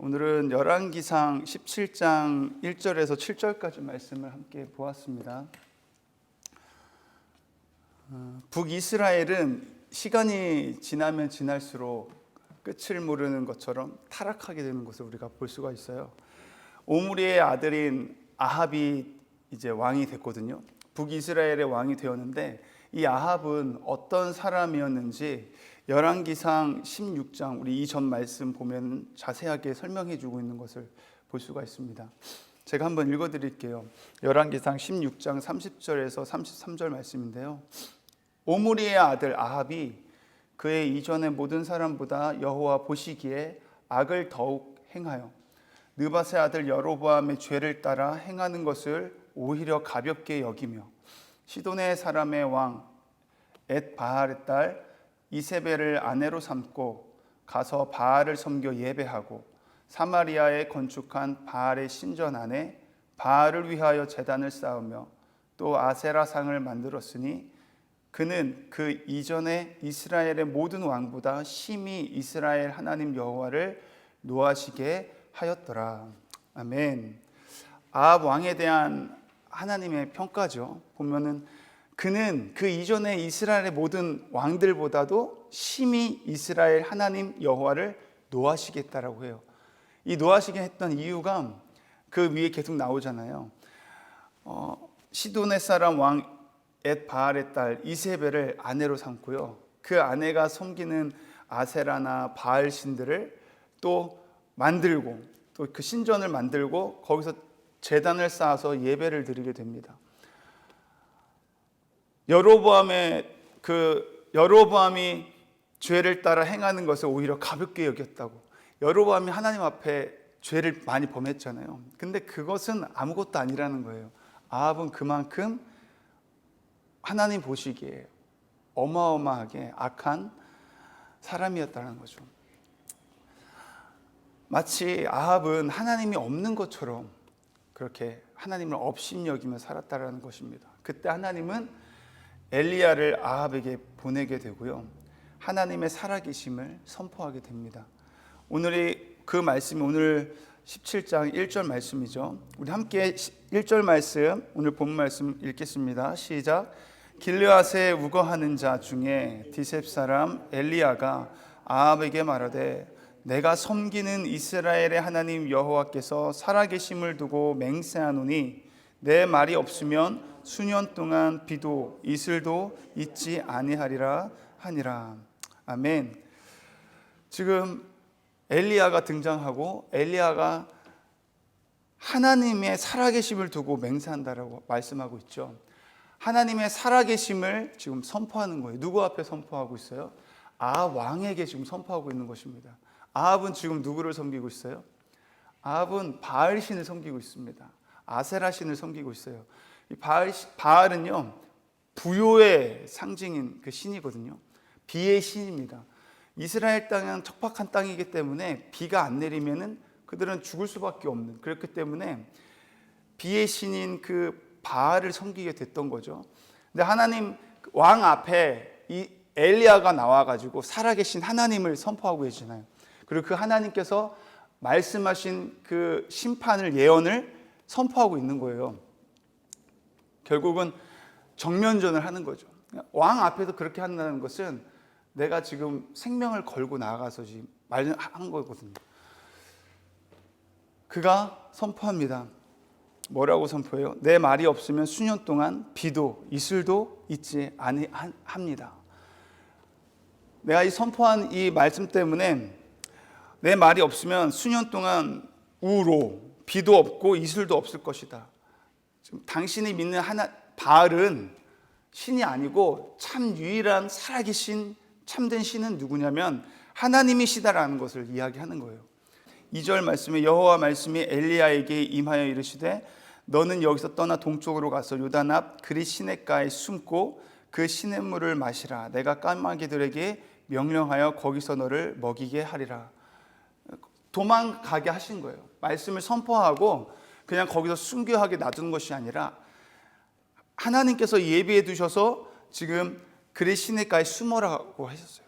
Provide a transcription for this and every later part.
오늘은 열왕기상 17장 1절에서 7절까지 말씀을 함께 보았습니다. 북이스라엘은 시간이 지나면 지날수록 끝을 모르는 것처럼 타락하게 되는 것을 우리가 볼 수가 있어요. 오므리의 아들인 아합이 이제 왕이 됐거든요. 북이스라엘의 왕이 되었는데 이 아합은 어떤 사람이었는지 열왕기상 16장 우리 이전 말씀 보면 자세하게 설명해 주고 있는 것을 볼 수가 있습니다. 제가 한번 읽어 드릴게요. 열왕기상 16장 30절에서 33절 말씀인데요. 오므리의 아들 아합이 그의 이전의 모든 사람보다 여호와 보시기에 악을 더욱 행하여 느밧의 아들 여로보암의 죄를 따라 행하는 것을 오히려 가볍게 여기며 시돈의 사람의 왕 엣바알의 딸 이세벨을 아내로 삼고 가서 바알을 섬겨 예배하고 사마리아에 건축한 바알의 신전 안에 바알을 위하여 제단을 쌓으며 또 아세라상을 만들었으니 그는 그 이전에 이스라엘의 모든 왕보다 심히 이스라엘 하나님 여호와를 노하시게 하였더라. 아멘. 아합 왕에 대한 하나님의 평가죠. 보면은 그는 그 이전에 이스라엘의 모든 왕들보다도 심히 이스라엘 하나님 여호와를 노하시겠다라고 해요. 이 노하시게 했던 이유가 그 위에 계속 나오잖아요. 시돈의 사람 왕 엣바알의 딸 이세벨을 아내로 삼고요. 그 아내가 섬기는 아세라나 바알 신들을 또 만들고 또 그 신전을 만들고 거기서 제단을 쌓아서 예배를 드리게 됩니다. 여로보암이 죄를 따라 행하는 것을 오히려 가볍게 여겼다고. 여로보암이 하나님 앞에 죄를 많이 범했잖아요. 근데 그것은 아무것도 아니라는 거예요. 아합은 그만큼 하나님 보시기에 어마어마하게 악한 사람이었다는 거죠. 마치 아합은 하나님이 없는 것처럼 그렇게 하나님을 업신여기며 살았다는 것입니다. 그때 하나님은 엘리야를 아합에게 보내게 되고요. 하나님의 살아계심을 선포하게 됩니다. 오늘이 그 말씀이 오늘 17장 1절 말씀이죠. 우리 함께 1절 말씀, 오늘 본 말씀 읽겠습니다. 시작. 길르앗에 우거하는 자 중에 디셉 사람 엘리야가 아합에게 말하되 내가 섬기는 이스라엘의 하나님 여호와께서 살아계심을 두고 맹세하노니 내 말이 없으면 수년 동안 비도 이슬도 있지 아니하리라 하니라. 아멘. 지금 엘리야가 등장하고 엘리야가 하나님의 살아계심을 두고 맹세한다라고 말씀하고 있죠. 하나님의 살아계심을 지금 선포하는 거예요. 누구 앞에 선포하고 있어요? 아합 왕에게 지금 선포하고 있는 것입니다. 아합은 지금 누구를 섬기고 있어요? 아합은 바알 신을 섬기고 있습니다. 아세라 신을 섬기고 있어요. 이 바알은요 부요의 상징인 그 신이거든요. 비의 신입니다. 이스라엘 땅은 척박한 땅이기 때문에 비가 안 내리면은 그들은 죽을 수밖에 없는, 그렇기 때문에 비의 신인 그 바알을 섬기게 됐던 거죠. 근데 하나님 왕 앞에 이 엘리야가 나와가지고 살아계신 하나님을 선포하고 계시잖아요. 그리고 그 하나님께서 말씀하신 그 심판을 예언을 선포하고 있는 거예요. 결국은 정면전을 하는 거죠. 왕 앞에서 그렇게 한다는 것은 내가 지금 생명을 걸고 나아가서 지금 말한 거거든요. 그가 선포합니다. 뭐라고 선포해요? 내 말이 없으면 수년 동안 비도 이슬도 있지 아니합니다. 내가 이 선포한 이 말씀 때문에 내 말이 없으면 수년 동안 우로 비도 없고 이슬도 없을 것이다. 지금 당신이 믿는 바알은 신이 아니고 참 유일한 살아계신 참된 신은 누구냐면 하나님이시다라는 것을 이야기하는 거예요. 2절 말씀에 여호와 말씀이 엘리야에게 임하여 이르시되 너는 여기서 떠나 동쪽으로 가서 요단 앞 그리 시냇가에 숨고 그 시냇물을 마시라. 내가 까마귀들에게 명령하여 거기서 너를 먹이게 하리라. 도망가게 하신 거예요. 말씀을 선포하고 그냥 거기서 순교하게 놔둔 것이 아니라 하나님께서 예비해 두셔서 지금 그리 시냇가에 숨어라고 하셨어요.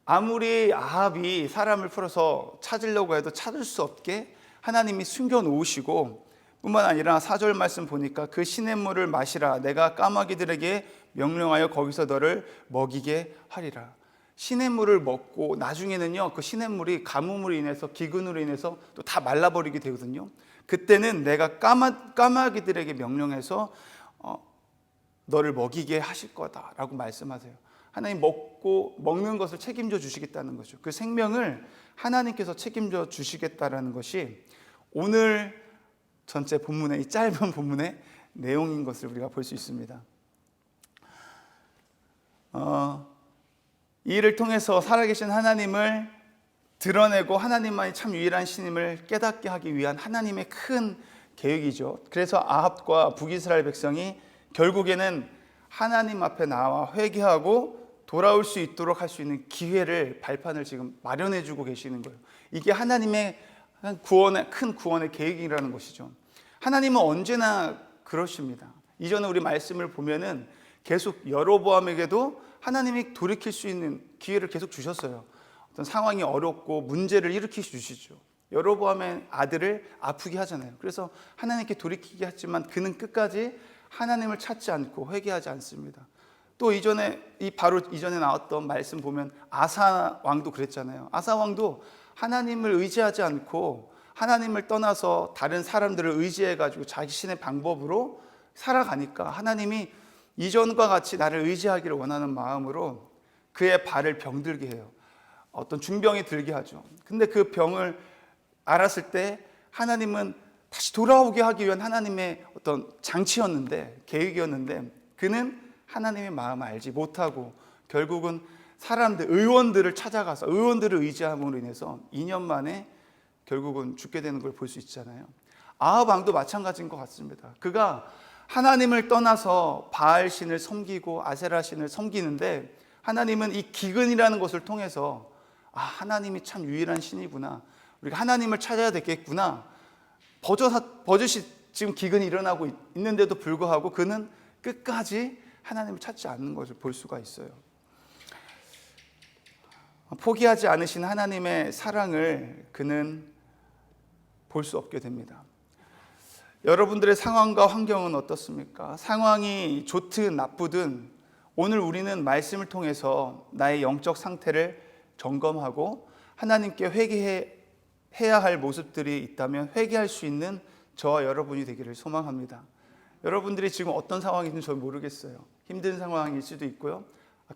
아무리 아합이 사람을 풀어서 찾으려고 해도 찾을 수 없게 하나님이 숨겨 놓으시고, 뿐만 아니라 4절 말씀 보니까 그 시냇물을 마시라, 내가 까마귀들에게 명령하여 거기서 너를 먹이게 하리라. 시냇물을 먹고 나중에는요, 그 시냇물이 가뭄으로 인해서, 기근으로 인해서 또 다 말라버리게 되거든요. 그때는 내가 까마귀들에게 명령해서 너를 먹이게 하실 거다라고 말씀하세요. 하나님 먹는 것을 책임져 주시겠다는 거죠. 그 생명을 하나님께서 책임져 주시겠다라는 것이 오늘 전체 본문의, 이 짧은 본문의 내용인 것을 우리가 볼 수 있습니다. 이 일을 통해서 살아계신 하나님을 드러내고 하나님만이 참 유일한 신임을 깨닫게 하기 위한 하나님의 큰 계획이죠. 그래서 아합과 북이스라엘 백성이 결국에는 하나님 앞에 나와 회개하고 돌아올 수 있도록 할 수 있는 기회를, 발판을 지금 마련해 주고 계시는 거예요. 이게 하나님의 큰 구원의 계획이라는 것이죠. 하나님은 언제나 그러십니다. 이전에 우리 말씀을 보면은 계속 여로보암에게도 하나님이 돌이킬 수 있는 기회를 계속 주셨어요. 어떤 상황이 어렵고 문제를 일으켜 주시죠. 여로보암의 아들을 아프게 하잖아요. 그래서 하나님께 돌이키게 했지만 그는 끝까지 하나님을 찾지 않고 회개하지 않습니다. 또 바로 이전에 나왔던 말씀 보면 아사 왕도 그랬잖아요. 아사 왕도 하나님을 의지하지 않고 하나님을 떠나서 다른 사람들을 의지해가지고 자신의 방법으로 살아가니까 하나님이 이전과 같이 나를 의지하기를 원하는 마음으로 그의 발을 병들게 해요. 어떤 중병이 들게 하죠. 근데 그 병을 알았을 때 하나님은 다시 돌아오게 하기 위한 하나님의 어떤 장치였는데, 계획이었는데, 그는 하나님의 마음을 알지 못하고 결국은 의원들을 찾아가서 의원들을 의지함으로 인해서 2년 만에 결국은 죽게 되는 걸 볼 수 있잖아요. 아합 왕도 마찬가지인 것 같습니다. 그가 하나님을 떠나서 바알 신을 섬기고 아세라 신을 섬기는데, 하나님은 이 기근이라는 것을 통해서 하나님이 참 유일한 신이구나, 우리가 하나님을 찾아야 되겠구나, 버젓이 지금 기근이 일어나고 있는데도 불구하고 그는 끝까지 하나님을 찾지 않는 것을 볼 수가 있어요. 포기하지 않으신 하나님의 사랑을 그는 볼 수 없게 됩니다. 여러분들의 상황과 환경은 어떻습니까? 상황이 좋든 나쁘든 오늘 우리는 말씀을 통해서 나의 영적 상태를 점검하고 하나님께 회개해야 할 모습들이 있다면 회개할 수 있는 저와 여러분이 되기를 소망합니다. 여러분들이 지금 어떤 상황인지 저는 모르겠어요. 힘든 상황일 수도 있고요,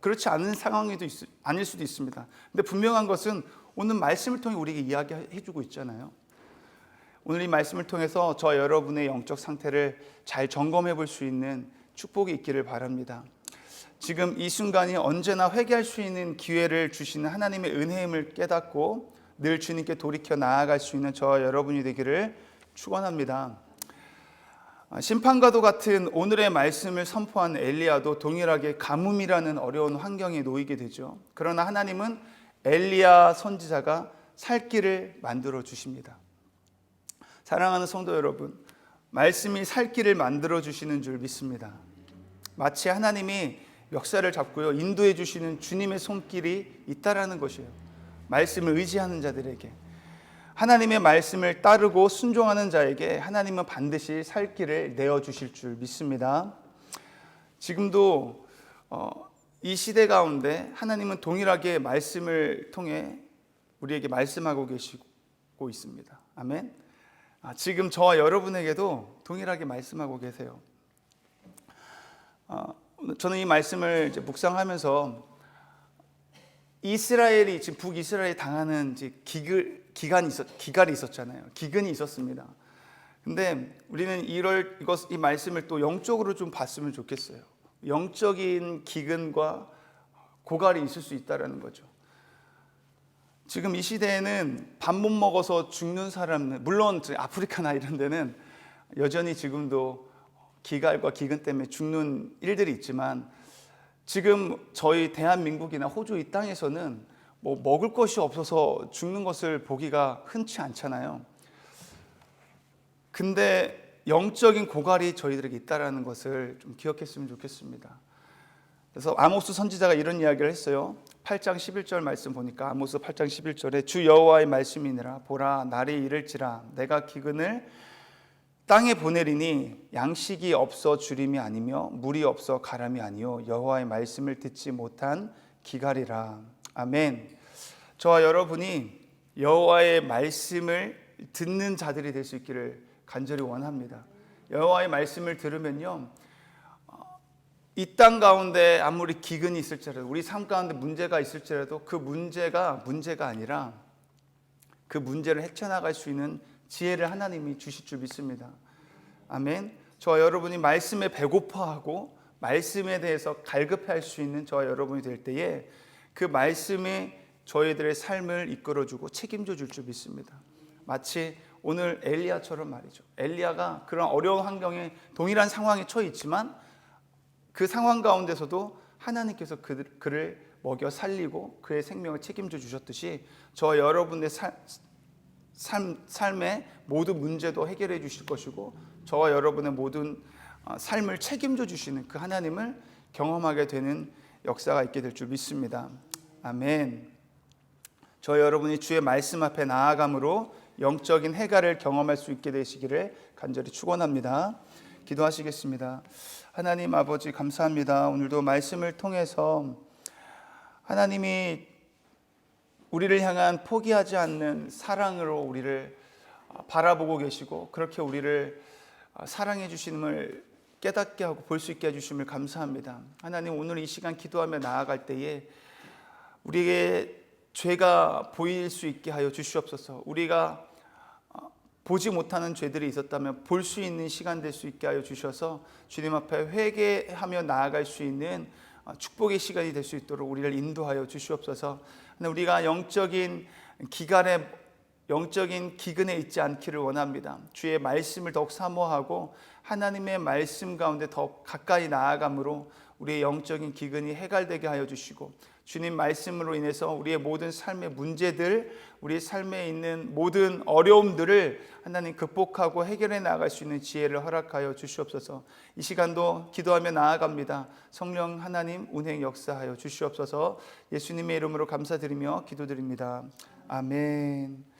그렇지 않은 상황이 아닐 수도 있습니다. 근데 분명한 것은 오늘 말씀을 통해 우리에게 이야기해 주고 있잖아요. 오늘 이 말씀을 통해서 저 여러분의 영적 상태를 잘 점검해 볼 수 있는 축복이 있기를 바랍니다. 지금 이 순간이 언제나 회개할 수 있는 기회를 주시는 하나님의 은혜임을 깨닫고 늘 주님께 돌이켜 나아갈 수 있는 저와 여러분이 되기를 축원합니다. 심판과도 같은 오늘의 말씀을 선포한 엘리야도 동일하게 가뭄이라는 어려운 환경에 놓이게 되죠. 그러나 하나님은 엘리야 선지자가 살 길을 만들어 주십니다. 사랑하는 성도 여러분, 말씀이 살 길을 만들어 주시는 줄 믿습니다. 마치 하나님이 역사를 잡고요, 인도해 주시는 주님의 손길이 있다라는 것이에요. 말씀을 의지하는 자들에게, 하나님의 말씀을 따르고 순종하는 자에게 하나님은 반드시 살 길을 내어 주실 줄 믿습니다. 지금도 이 시대 가운데 하나님은 동일하게 말씀을 통해 우리에게 말씀하고 계시고 있습니다. 아멘. 지금 저와 여러분에게도 동일하게 말씀하고 계세요. 저는 이 말씀을 이제 묵상하면서 이스라엘이 지금 북이스라엘이 당하는 이제 기갈이 있었잖아요. 기근이 있었습니다. 근데 우리는 이 말씀을 또 영적으로 좀 봤으면 좋겠어요. 영적인 기근과 고갈이 있을 수 있다라는 거죠. 지금 이 시대에는 밥 못 먹어서 죽는 사람들, 물론 아프리카나 이런 데는 여전히 지금도 기갈과 기근 때문에 죽는 일들이 있지만, 지금 저희 대한민국이나 호주 이 땅에서는 먹을 것이 없어서 죽는 것을 보기가 흔치 않잖아요. 근데 영적인 고갈이 저희들에게 있다라는 것을 좀 기억했으면 좋겠습니다. 그래서 아모스 선지자가 이런 이야기를 했어요. 8장 11절 말씀 보니까 아모스 8장 11절에 주 여호와의 말씀이니라. 보라 날이 이를지라 내가 기근을 땅에 보내리니 양식이 없어 주림이 아니며 물이 없어 가람이 아니요 여호와의 말씀을 듣지 못한 기갈이라. 아멘. 저와 여러분이 여호와의 말씀을 듣는 자들이 될 수 있기를 간절히 원합니다. 여호와의 말씀을 들으면요, 이 땅 가운데 아무리 기근이 있을지라도, 우리 삶 가운데 문제가 있을지라도 그 문제가 아니라 그 문제를 헤쳐나갈 수 있는 지혜를 하나님이 주실 줄 믿습니다. 아멘. 저와 여러분이 말씀에 배고파하고 말씀에 대해서 갈급해할 수 있는 저와 여러분이 될 때에 그 말씀이 저희들의 삶을 이끌어주고 책임져 줄 줄 믿습니다. 마치 오늘 엘리야처럼 말이죠. 엘리야가 그런 어려운 환경에 동일한 상황에 처해 있지만 그 상황 가운데서도 하나님께서 그를 먹여 살리고 그의 생명을 책임져 주셨듯이 저와 여러분의 삶의 모든 문제도 해결해 주실 것이고 저와 여러분의 모든 삶을 책임져 주시는 그 하나님을 경험하게 되는 역사가 있게 될 줄 믿습니다. 아멘. 저와 여러분이 주의 말씀 앞에 나아감으로 영적인 해갈을 경험할 수 있게 되시기를 간절히 축원합니다. 기도하시겠습니다. 하나님 아버지 감사합니다. 오늘도 말씀을 통해서 하나님이 우리를 향한 포기하지 않는 사랑으로 우리를 바라보고 계시고 그렇게 우리를 사랑해 주심을 깨닫게 하고 볼 수 있게 해주심을 감사합니다. 하나님 오늘 이 시간 기도하며 나아갈 때에 우리에게 죄가 보일 수 있게 하여 주시옵소서. 우리가 보지 못하는 죄들이 있었다면 볼 수 있는 시간 될 수 있게 하여 주셔서 주님 앞에 회개하며 나아갈 수 있는 축복의 시간이 될 수 있도록 우리를 인도하여 주시옵소서. 우리가 영적인 기근에 있지 않기를 원합니다. 주의 말씀을 더욱 사모하고 하나님의 말씀 가운데 더 가까이 나아감으로 우리의 영적인 기근이 해갈되게 하여 주시고 주님 말씀으로 인해서 우리의 모든 삶의 문제들, 우리의 삶에 있는 모든 어려움들을 하나님 극복하고 해결해 나갈 수 있는 지혜를 허락하여 주시옵소서. 이 시간도 기도하며 나아갑니다. 성령 하나님 운행 역사하여 주시옵소서. 예수님의 이름으로 감사드리며 기도드립니다. 아멘.